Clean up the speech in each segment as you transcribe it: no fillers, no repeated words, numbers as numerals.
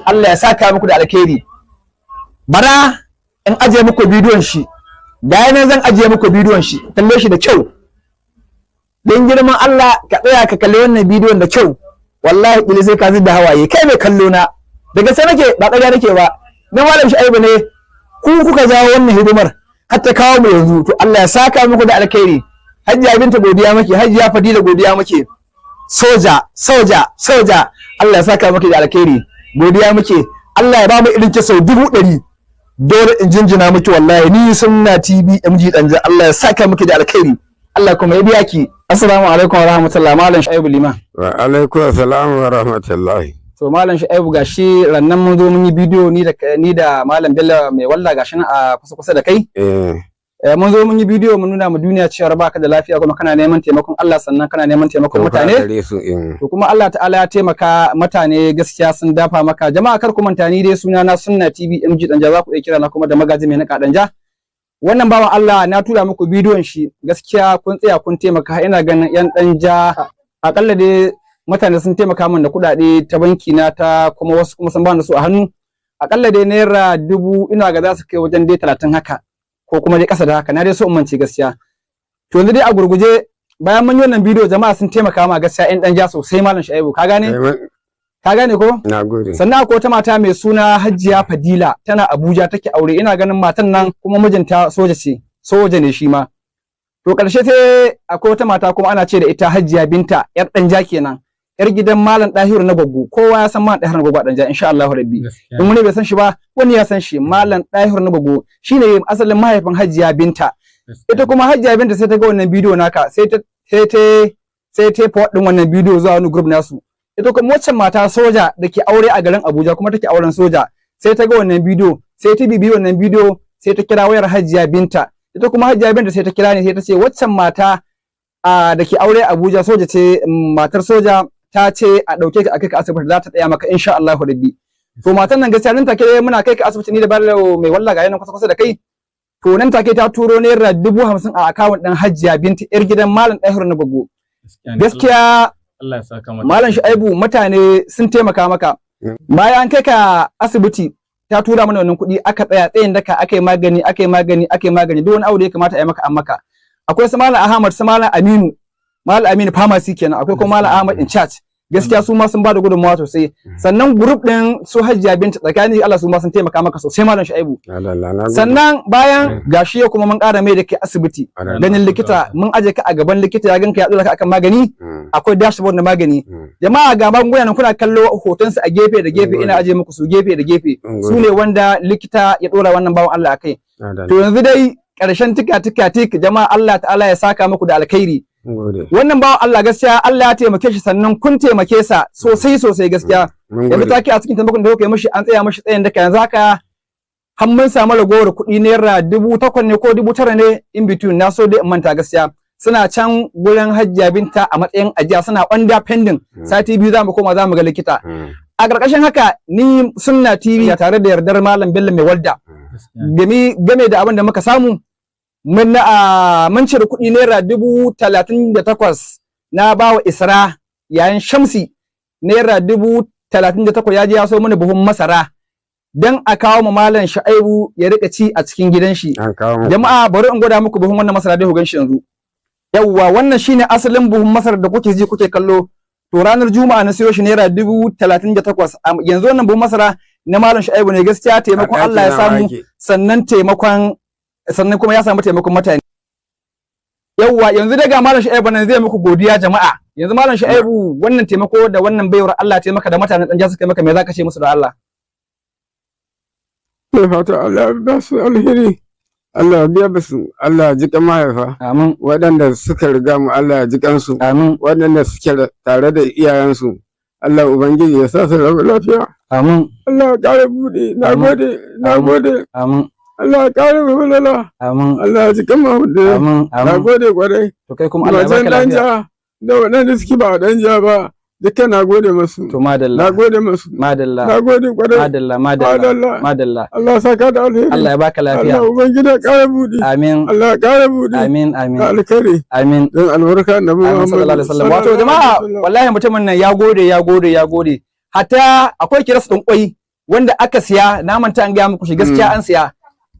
Allah ya saka muku da alkhairi. Bara in aje muku bidiyon shi, da yana zan aje muku bidiyon shi, kalle shi da kyau. Dan girman Allah ka tsaya ka kalle wannan bidiyon da kyau. Wallahi kila sai ka zuba hawaye, kai mai kallo na. Daga sai nake ba ƙarya nake ba. Dan Malam Shu'aibu ne ku kuka jawo wannan hidimar har ta kawo mu yanzu. To Allah ya saka muku da alkhairi. Hajiya Binta godiya muke, Hajiya Fadila godiya muke. Soja. Allah ya saka muke da alkhairi. Godiya muke. Allah ya ba mu irin sau 100. Dole in jinjina miki wallahi ni Sunna TV MG Danja. Allah ya saka miki da alkhairi. Allah kuma ya biya ki. Assalamu alaikum wa rahmatullahi. Malam Shu'aibu Liman. Wa alaikum assalam wa rahmatullahi. To Malam Shu'aibu gashi rannan mun zo mun yi bidiyo ni da Malam Bello mai walla gashi nan a kusa da kai. Mun zo mun yi bidiyo mun nuna mu duniya cewa baka da lafiya kuma kana neman taimakon Allah sannan kana neman taimakon mutane. To kuma Allah ta'ala ya taimaka mutane gaskiya sun dafa maka. Jama'a kar ku manta ni dai suna na Sunna TV MG Danja, za ku iya kira na kuma da magaji mai nika Danja. Wannan bawan Allah na tura muku bidiyon shi, gaskiya kun tsaya kun taimaka. Ina ganin yan Danja akalla dai mutane sun taimaka min da kuɗaɗe ta banki na ta kuma wasu kuma sun bani su a hannu. Akalla dai naira 1000 ina ga za su kai wajen dai 30 haka ko kuma dai ƙasa da haka. Na dai so in mance gaskiya. To yanzu dai a gurguje bayan mun yi wannan bidiyo jama'a sun taimaka ma gaskiya yan Danja sosai. Malam Shu'aibu ka gane? Ka gane ko? Nagode. Sannan akwai wata mata mai suna Hajiya Fadila tana Abuja take aure. Ina ganin matan nan kuma mijinta soja ne shi ma. To ƙarshe sai akwai wata mata kuma ana ce da ita Hajiya Binta yar Danja kenan. Yar gidan Malam Dahiru na Gwaggo. Kowa ya san Malam Dahiru na Gwaggo a Danja insha Allah rabbi. In wani bai san shi ba, wani ya san shi. Malam Dahiru na Gwaggo shine asalin mahaifin Hajiya Binta. Ita kuma Hajiya Binta sai ta ga wannan bidiyo naka, sai ta forward din wannan bidiyo zuwa wani group nasu. Ita kuma wacce mata soja da ke aure a garin Abuja kuma take auren soja, sai ta ga wannan bidiyo, sai ta bibi wannan bidiyo, sai ta kira wayar Hajiya Binta. Ita kuma Hajiya Binta sai ta kira ni sai ta ce waccan mata da ke aure a Abuja soja ce, matar soja ta ce a dauke ka a kai ka asibiti za ta tsaya maka insha Allah rabbi. To matan nan gaskiya nan take muna kai ka asibiti ni da Bello mai walla ga yana kusa da kai. To nan take ta turo naira 50,000 a account din Hajiya Binta yar gidan Malam Dahiru na Gwaggo. Gaskiya Allah ya saka mata. Malam Shu'aibu mutane sun taimaka maka. Bayan an kai ka asibiti ta tura mana wannan kuɗi aka tsaya tsayin daka aka yi magani duk wani abu da ya kamata a yi maka an maka. Akwai su Malam Ahmad, su Malam Aminu pharmacy kenan, akwai kuma Malam Ahmad in charge. Gaskiya su ma sun bada gudunmawa sosai. Sannan group din su Hajiya Binta tsakani Allah su ma sun taimaka maka sosai Malam Shu'aibu. Sannan bayan gashi ya kuma mun ƙara mai da kai asibiti ganin likita, mun aje ka a gaban likita ya ganka ya dora ka akan magani. Akwai dashboard na magani. Jama'a ga magunguna nan kuna kallo hoton su a gefe da gefe, ina aje muku su gefe da gefe. Su ne wanda likita ya dora wannan bawan Allah akai. To yanzu dai ƙarshen tik jama'a Allah ta'ala ya saka muku da alkhairi. Wannan bawan Allah gaskiya Allah ya taimake shi sannan kun taimake sa sosai gaskiya. Yanzu take a cikin taimakon da kuka yi mishi an tsaya mishi tsayin daka yanzu haka har mun samu ragowar kuɗi naira 8,000 ne ko 9,000 ne in between, na so dai in manta gaskiya. Suna can gurin Hajiya Binta a matsayin ajiya, suna under pending. Sati 2 za mu koma za mu ga likita. A ƙarƙashin haka ni Sunna TV tare da yardar Malam Bello mai walda game da abin da muka samu mun cire kuɗi naira 38,000 na bawa Isra yayin Shamsi naira 38,000 ya je ya so mana buhun masara dan a kawo ma Malam Shu'aibu ya rika ci a cikin gidan shi. Jama'a bari in gwada muku buhun wannan masara dai ku ganshi yanzu. Yawwa wannan shine asalin buhun masara da kuke ji kuke kallo. To ranar Juma'a na siyo shi naira 38,000. Yanzu wannan buhun masara na Malam Shu'aibu ne, gaskiya taimakon Allah ya samu sannan kuma ya samu taimakon mutane. Yawwa yanzu daga Malam Shu'aibu nan zai muku godiya jama'a. Yanzu Malam Shu'aibu wannan taimako da wannan baiwar Allah taimaka da mutanen Danja suka maka, me zaka ce musu da Allah? Sai fata Allah ba su alheri. Allah biya basu, Allah ji kan mahaifa. Amin. Waɗanda suka riga mu Allah ji kansu. Amin. Waɗanda suke tare da iyayensu Allah Ubangiji ya sa su rabu lafiya. Amin. Allah ya ƙara buɗe. Nagode. Amin. Allah ya ƙara bulala. Amin. Allah ya ji kan mahaifa. Amin. Nagode kwarai. To kai kuma Allah ya baka lafiya. Da waɗanda suke ba Danja ba duka nagode masu. To madalla. Nagode masu. Madalla. Nagode kwarai. Madalla. Allah ya saka da alheri. Allah ya baka lafiya. Allah Ubangiji ya ƙara buɗe. Amin. Allah ya ƙara buɗe. Amin. Da alkhairi. Amin. Don albarka da Muhammad sallallahu alaihi wasallam. Wato jama'a wallahi mutumin nan ya gode. Hatta akwai kiras din kwai wanda aka siya na manta an gaya muku shi gaskiya an siya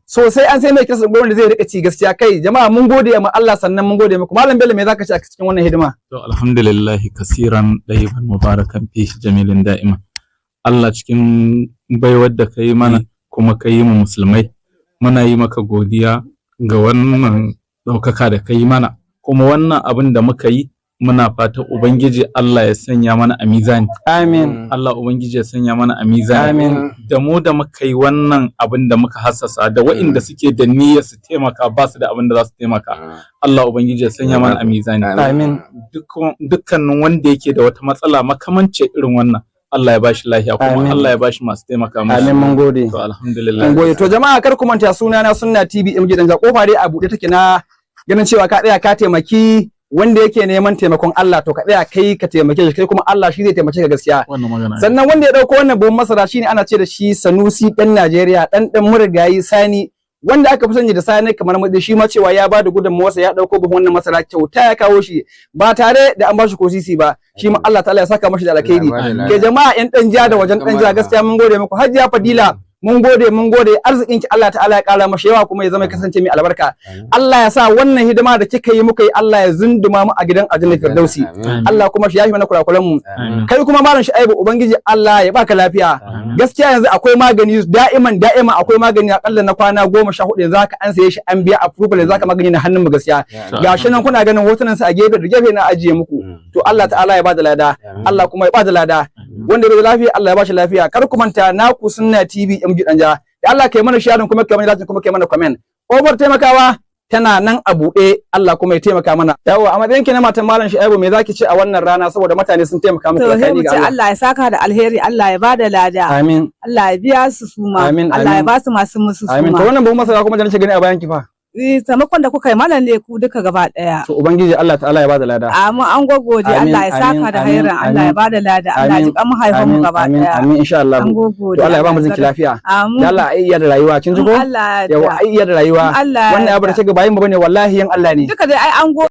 sosai an sai mai kisa wanda zai rika ci gaskiya kai jama'a mun gode ma Allah sannan mun gode muku malam Bello me zaka ci a cikin wannan hidima to alhamdulillah kasiran dayyiban mubarakan fi jamilin da'ima Allah cikin baiwar da kai mana kuma kai mu musulmai muna yi maka godiya ga wannan daukaka da kai mana kuma wannan abin da muka yi muna fatan ubangiji Allah ya sanya mana a mizani amin Allah ubangiji ya sanya mana a mizani amin da mu da muka yi wannan abin da muka hassasa da waɗanda suke da niyyar su taimaka ba su da abin da za su taimaka Allah ubangiji ya sanya mana a mizani amin dukkanin wanda yake da wata matsala makamancin irin wannan Allah ya bashi lafiya kuma Allah ya bashi masu taimaka masa amin mun gode to alhamdulillah mun gode to jama'a kar ku manta sunana Sunna TV MG dan kofa dai a buɗe take na ganin cewa ka tsaya ka taimaki wanda yake neman taimakon Allah to ka tsaya kai ka taimake shi kai kuma Allah shi zai taimake ka gaskiya sannan wanda ya dauko wannan buhun masara shine ana ce da shi Sanusi dan Najeriya dan murigayi Sani wanda aka fi sani da Sani kamar mu shi ma cewa ya bada gudunmawarsa ya dauko buhun wannan masara kyauta ya kawo shi ba tare da an bashi ko sisi ba shi ma Allah ta'ala ya saka mashi da alkhairi ke jama'a yan dan ja da wajen dan ja gaskiya mun gode muku Hajiya Fadila mun gode arzikin ki Allah ta'ala ya kara mashi yawa kuma ya zama kasance mai albarka Allah ya sa wannan hidima da kika yi muka yi Allah ya zunduma mu a gidan aljanna firdausi Allah kuma shi yafi mana kurakuran mu kai kuma malam Shu'aibu ubangiji Allah ya baka lafiya gaskiya yanzu akwai magani da'ima akwai magani akalla na kwana 14 yanzu haka an saye shi an biya approval yanzu haka magani na hannun mu gaskiya gashi nan kuna ganin hotunan sa a gefe na ajiye muku to Allah ta'ala ya bada lada Allah kuma ya bada lada wanda bai da lafiya Allah ya bashi lafiya kar ku manta naku Sunna TV MG Danja da Allah kai mana sharing kuma kai mana like kuma kai mana comment over taimakawa tana nan a buɗe Allah kuma ya taimaka mana yawa a matsayin ki na matan malam Shu'aibu me zaki ce a wannan rana saboda mutane sun taimaka muku tsakani ga Allah Allah ya saka da alheri Allah ya bada lada amin Allah ya biya su suma Allah ya ba su masu musu suma amin to wannan babu masara kuma da nake gani a bayan ki fa taimakon da kuka yi malam ne ku duka gaba daya to ubangiji Allah ta'ala ya bada lada amma an gogode Allah ya saka da hairan Allah ya bada lada Allah ya ji kan mahaifan mu gaba daya amin insha Allah to Allah ya ba mu zinki lafiya da Allah ai iya da rayuwa kin ji ko yawa ai iya da rayuwa wannan abu da take bayin mu bane wallahi yan Allah ne duka dai ai an